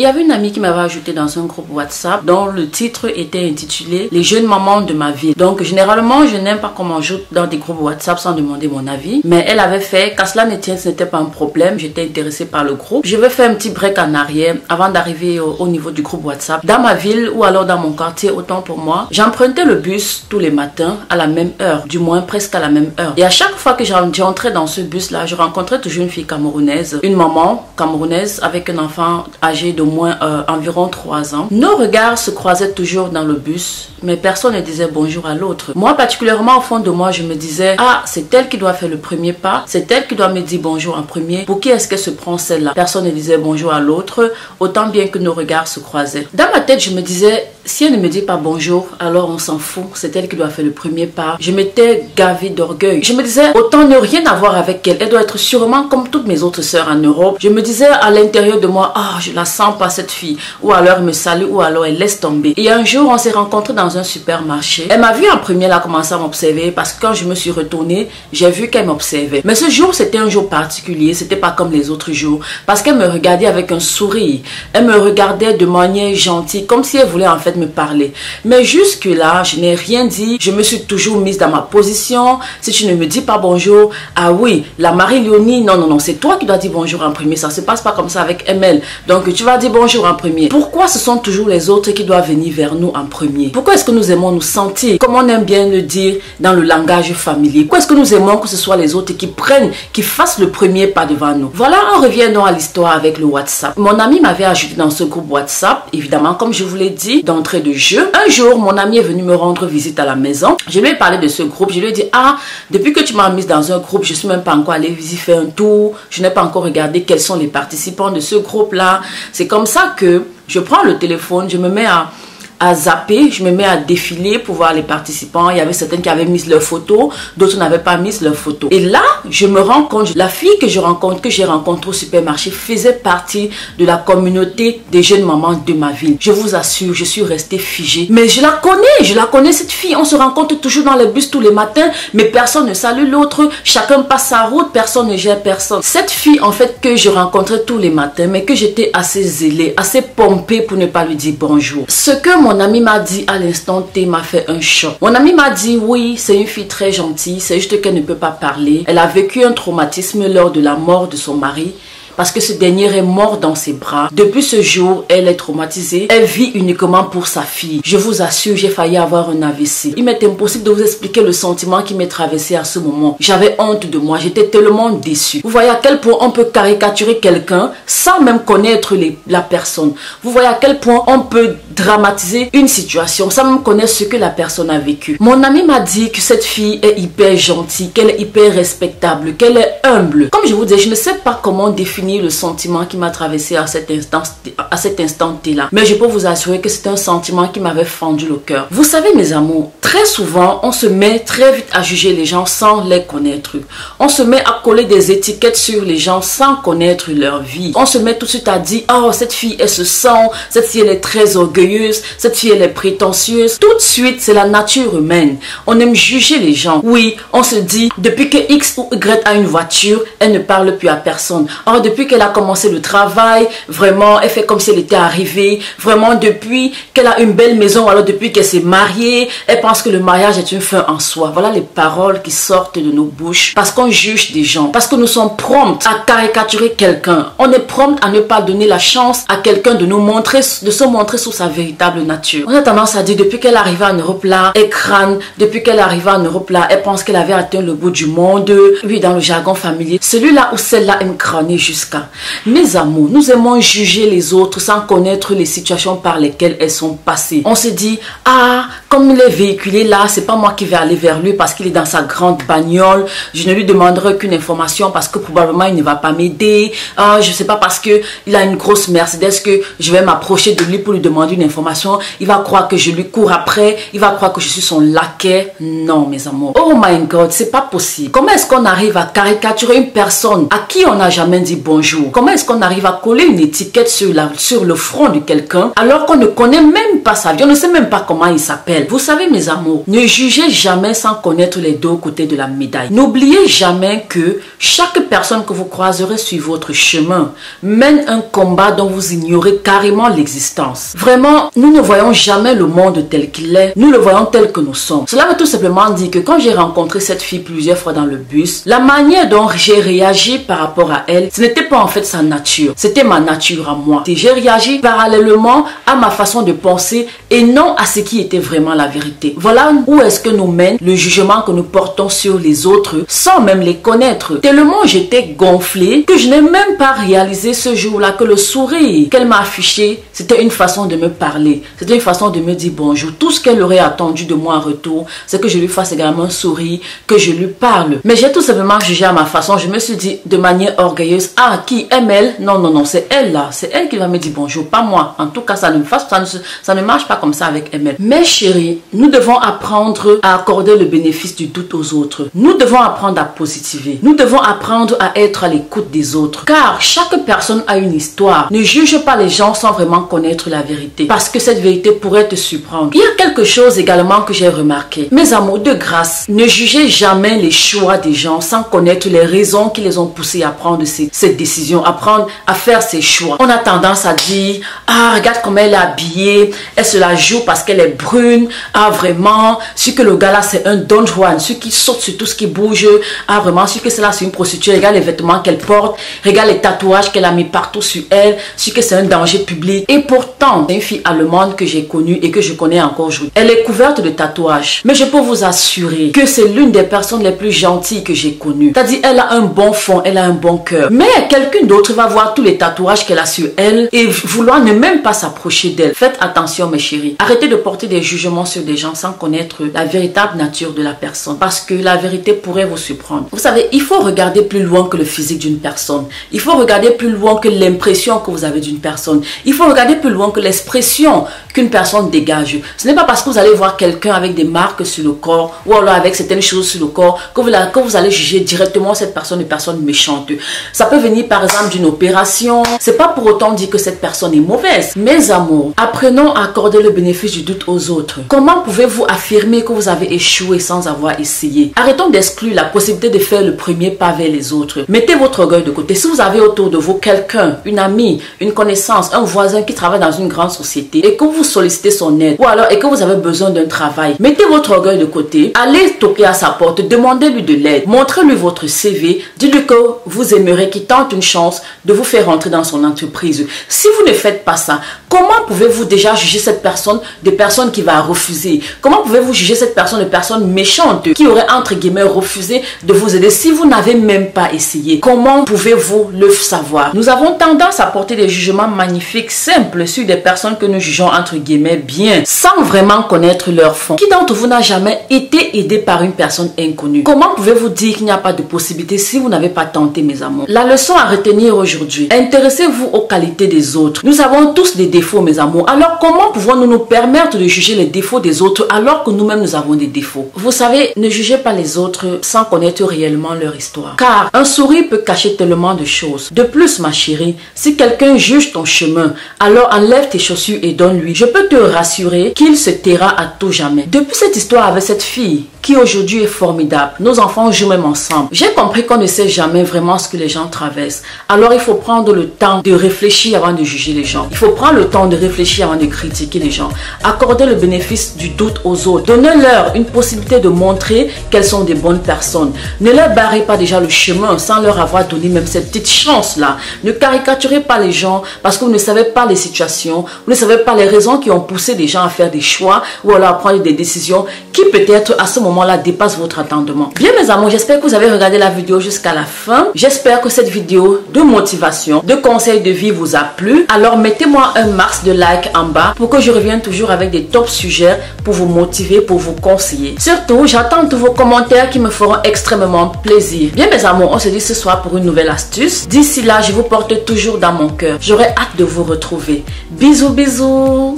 Il y avait une amie qui m'avait ajouté dans un groupe WhatsApp dont le titre était intitulé « Les jeunes mamans de ma ville ». Donc généralement, je n'aime pas qu'on m'ajoute dans des groupes WhatsApp sans demander mon avis. Mais elle avait fait, qu'à cela ne tienne, ce n'était pas un problème. J'étais intéressée par le groupe. Je vais faire un petit break en arrière avant d'arriver au niveau du groupe WhatsApp. Dans ma ville ou alors dans mon quartier, autant pour moi, j'empruntais le bus tous les matins à la même heure, du moins presque à la même heure. Et à chaque fois que j'entrais dans ce bus-là, je rencontrais toujours une fille camerounaise, une maman camerounaise avec un enfant âgé d'au moins environ 3 ans. Nos regards se croisaient toujours dans le bus, mais personne ne disait bonjour à l'autre. Moi, particulièrement au fond de moi, je me disais, ah, c'est elle qui doit faire le premier pas, c'est elle qui doit me dire bonjour en premier. Pour qui est-ce qu'elle se prend celle-là? Personne ne disait bonjour à l'autre, autant bien que nos regards se croisaient. Dans ma tête, je me disais, si elle ne me dit pas bonjour, alors on s'en fout, c'est elle qui doit faire le premier pas. Je m'étais gavée d'orgueil. Je me disais, autant ne rien avoir avec elle, elle doit être sûrement comme toutes mes autres sœurs en Europe. Je me disais à l'intérieur de moi, ah, je la sens pas cette fille, ou alors elle me salue, ou alors elle laisse tomber. Et un jour, on s'est rencontrés dans un supermarché. Elle m'a vu en premier, elle a commencé à m'observer, parce que quand je me suis retournée, j'ai vu qu'elle m'observait. Mais ce jour, c'était un jour particulier, c'était pas comme les autres jours, parce qu'elle me regardait avec un sourire. Elle me regardait de manière gentille, comme si elle voulait en fait me parler. Mais jusque là, je n'ai rien dit. Je me suis toujours mise dans ma position. Si tu ne me dis pas bonjour, ah oui, la Marie-Léonie, non, non, non, c'est toi qui dois dire bonjour en premier. Ça se passe pas comme ça avec ML. Donc tu vas dire bonjour en premier. Pourquoi ce sont toujours les autres qui doivent venir vers nous en premier? Pourquoi est-ce que nous aimons nous sentir, comme on aime bien le dire dans le langage familier? Pourquoi est-ce que nous aimons que ce soit les autres qui prennent, qui fassent le premier pas devant nous? Voilà, on revient donc à l'histoire avec le WhatsApp. Mon ami m'avait ajouté dans ce groupe WhatsApp, évidemment, comme je vous l'ai dit, d'entrée de jeu. Un jour, mon ami est venu me rendre visite à la maison. Je lui ai parlé de ce groupe. Je lui ai dit, ah, depuis que tu m'as mise dans un groupe, je ne suis même pas encore allée visiter, faire un tour. Je n'ai pas encore regardé quels sont les participants de ce groupe-là. C'est comme ça que je prends le téléphone, je me mets à zapper, je me mets à défiler pour voir les participants. Il y avait certaines qui avaient mis leurs photos, d'autres n'avaient pas mis leurs photos. Et là, je me rends compte, la fille que j'ai rencontrée au supermarché faisait partie de la communauté des jeunes mamans de ma ville. Je vous assure, je suis restée figée. Mais je la connais cette fille. On se rencontre toujours dans les bus tous les matins, mais personne ne salue l'autre. Chacun passe sa route, personne ne gère personne. Cette fille, en fait, que je rencontrais tous les matins, mais que j'étais assez zélée, assez pompée pour ne pas lui dire bonjour. Ce que mon ami m'a dit à l'instant T m'a fait un choc. Mon ami m'a dit oui, c'est une fille très gentille, c'est juste qu'elle ne peut pas parler. Elle a vécu un traumatisme lors de la mort de son mari, parce que ce dernier est mort dans ses bras. Depuis ce jour, elle est traumatisée. Elle vit uniquement pour sa fille. Je vous assure, j'ai failli avoir un AVC. Il m'est impossible de vous expliquer le sentiment qui m'est traversé à ce moment. J'avais honte de moi. J'étais tellement déçue. Vous voyez à quel point on peut caricaturer quelqu'un sans même connaître la personne. Vous voyez à quel point on peut dramatiser une situation sans même connaître ce que la personne a vécu. Mon ami m'a dit que cette fille est hyper gentille, qu'elle est hyper respectable, qu'elle est humble. Comme je vous dis, je ne sais pas comment définir le sentiment qui m'a traversé à cet instant T-là. Mais je peux vous assurer que c'est un sentiment qui m'avait fendu le cœur. Vous savez, mes amours, très souvent, on se met très vite à juger les gens sans les connaître. On se met à coller des étiquettes sur les gens sans connaître leur vie. On se met tout de suite à dire, oh, cette fille, elle se sent, cette fille, elle est très orgueilleuse, cette fille, elle est prétentieuse. Tout de suite, c'est la nature humaine. On aime juger les gens. Oui, on se dit, depuis que X ou Y a une voiture, elle ne parle plus à personne. Oh, depuis qu'elle a commencé le travail, vraiment, elle fait comme si elle était arrivée. Vraiment, depuis qu'elle a une belle maison, alors depuis qu'elle s'est mariée, elle pense que le mariage est une fin en soi. Voilà les paroles qui sortent de nos bouches parce qu'on juge des gens, parce que nous sommes promptes à caricaturer quelqu'un. On est promptes à ne pas donner la chance à quelqu'un de nous montrer, de se montrer sous sa véritable nature. On a tendance à dire, depuis qu'elle est arrivée en Europe là, elle crâne. Depuis qu'elle est arrivée en Europe là, elle pense qu'elle avait atteint le bout du monde. Oui, dans le jargon familier, celui-là ou celle-là aime crâner jusqu'à. Mes amours, nous aimons juger les autres sans connaître les situations par lesquelles elles sont passées. On se dit, ah, comme il est véhiculé là, c'est pas moi qui vais aller vers lui parce qu'il est dans sa grande bagnole. Je ne lui demanderai aucune information parce que probablement il ne va pas m'aider. Je sais pas parce que il a une grosse Mercedes que je vais m'approcher de lui pour lui demander une information. Il va croire que je lui cours après. Il va croire que je suis son laquais. Non, mes amours. Oh my God, c'est pas possible. Comment est-ce qu'on arrive à caricaturer une personne à qui on n'a jamais dit bonjour? Comment est-ce qu'on arrive à coller une étiquette sur le front de quelqu'un alors qu'on ne connaît même pas sa vie, on ne sait même pas comment il s'appelle? elle. Vous savez mes amours, ne jugez jamais sans connaître les deux côtés de la médaille. N'oubliez jamais que chaque personne que vous croiserez sur votre chemin mène un combat dont vous ignorez carrément l'existence. Vraiment, nous ne voyons jamais le monde tel qu'il est, nous le voyons tel que nous sommes. Cela veut tout simplement dire que quand j'ai rencontré cette fille plusieurs fois dans le bus, la manière dont j'ai réagi par rapport à elle, ce n'était pas en fait sa nature, c'était ma nature à moi. Et j'ai réagi parallèlement à ma façon de penser et non à ce qui était vraiment la vérité. Voilà où est-ce que nous mène le jugement que nous portons sur les autres sans même les connaître. Tellement j'étais gonflée que je n'ai même pas réalisé ce jour-là que le sourire qu'elle m'a affiché, c'était une façon de me parler. C'était une façon de me dire bonjour. Tout ce qu'elle aurait attendu de moi en retour, c'est que je lui fasse également un sourire, que je lui parle. Mais j'ai tout simplement jugé à ma façon. Je me suis dit de manière orgueilleuse, ah, qui aime elle? Non, non, non, c'est elle là. C'est elle qui va me dire bonjour, pas moi. En tout cas, ça ne marche pas comme ça avec ML. Mais chérie, nous devons apprendre à accorder le bénéfice du doute aux autres. Nous devons apprendre à positiver. Nous devons apprendre à être à l'écoute des autres. Car chaque personne a une histoire. Ne juge pas les gens sans vraiment connaître la vérité. Parce que cette vérité pourrait te surprendre. Il y a quelque chose également que j'ai remarqué. Mes amours, de grâce, ne jugez jamais les choix des gens sans connaître les raisons qui les ont poussés à prendre cette décision, à faire ces choix. On a tendance à dire, ah, regarde comment elle est habillée, elle se la joue parce qu'elle est brune, ah, vraiment, celui que le gars là c'est un Don Juan, celui qui saute sur tout ce qui bouge, ah, vraiment, celui que c'est là c'est une prostituée, regarde les vêtements qu'elle porte, regarde les tatouages qu'elle a mis partout sur elle, celui que c'est un danger public. Et pourtant, c'est une fille allemande que j'ai connue et que je connais encore aujourd'hui. Elle est couverte de tatouages, mais je peux vous assurer que c'est l'une des personnes les plus gentilles que j'ai connues. C'est-à-dire, elle a un bon fond, elle a un bon cœur. Mais quelqu'un d'autre va voir tous les tatouages qu'elle a sur elle et vouloir ne même pas s'approcher d'elle. Faites attention mes chéris. Arrêtez de porter des jugements sur des gens sans connaître la véritable nature de la personne. Parce que la vérité pourrait vous surprendre. Vous savez, il faut regarder plus loin que le physique d'une personne. Il faut regarder plus loin que l'impression que vous avez d'une personne. Il faut regarder plus loin que l'expression qu'une personne dégage. Ce n'est pas parce que vous allez voir quelqu'un avec des marques sur le corps ou alors avec certaines choses sur le corps que vous allez juger directement cette personne une personne méchante. Ça peut venir par exemple d'une opération. C'est pas pour autant dire que cette personne est mauvaise. Mes amours, apprenons à accorder le bénéfice du doute aux autres. Comment pouvez-vous affirmer que vous avez échoué sans avoir essayé? Arrêtons d'exclure la possibilité de faire le premier pas vers les autres. Mettez votre orgueil de côté. Si vous avez autour de vous quelqu'un, une amie, une connaissance, un voisin qui travaille dans une grande société et que vous sollicitez son aide ou alors et que vous avez besoin d'un travail, mettez votre orgueil de côté, allez toquer à sa porte, demandez-lui de l'aide, montrez-lui votre CV, dites-lui que vous aimeriez qu'il tente une chance de vous faire rentrer dans son entreprise. Si vous ne faites pas ça, comment pouvez-vous déjà juger cette personne de personne qui va refuser? Comment pouvez-vous juger cette personne de personne méchante qui aurait entre guillemets refusé de vous aider si vous n'avez même pas essayé? Comment pouvez-vous le savoir? Nous avons tendance à porter des jugements magnifiques, simples sur des personnes que nous jugeons entre guillemets bien, sans vraiment connaître leur fond. Qui d'entre vous n'a jamais été aidé par une personne inconnue? Comment pouvez-vous dire qu'il n'y a pas de possibilité si vous n'avez pas tenté, mes amours? La leçon à retenir aujourd'hui, intéressez-vous aux qualités des autres. Nous avons tous des défauts, mes amours. Alors comment pouvons-nous nous permettre de juger les défauts des autres alors que nous-mêmes nous avons des défauts? Vous savez, ne jugez pas les autres sans connaître réellement leur histoire. Car un sourire peut cacher tellement de choses. De plus, ma chérie, si quelqu'un juge ton chemin, alors enlève tes chaussures et donne-lui. Je peux te rassurer qu'il se taira à tout jamais. Depuis cette histoire avec cette fille, qui aujourd'hui est formidable, nos enfants jouent même ensemble, j'ai compris qu'on ne sait jamais vraiment ce que les gens traversent. Alors il faut prendre le temps de réfléchir avant de juger les gens. Il faut prendre le temps de réfléchir avant de critiquer les gens. Accorder le bénéfice du doute aux autres. Donnez-leur une possibilité de montrer qu'elles sont des bonnes personnes. Ne leur barrez pas déjà le chemin sans leur avoir donné même cette petite chance-là. Ne caricaturez pas les gens parce que vous ne savez pas les situations, vous ne savez pas les raisons qui ont poussé les gens à faire des choix ou alors à prendre des décisions qui peut-être à ce moment-là dépassent votre attendement. Bien mes amours, j'espère que vous avez regardé la vidéo jusqu'à la fin. J'espère que cette vidéo de motivation, de conseils de vie vous a plu. Alors mettez-moi un max de like en bas pour que je revienne toujours avec des top sujets pour vous motiver, pour vous conseiller. Surtout, j'attends tous vos commentaires qui me feront extrêmement plaisir. Bien mes amours, on se dit ce soir pour une nouvelle astuce. D'ici là, je vous porte toujours dans mon cœur. J'aurai hâte de vous retrouver. Bisous, bisous.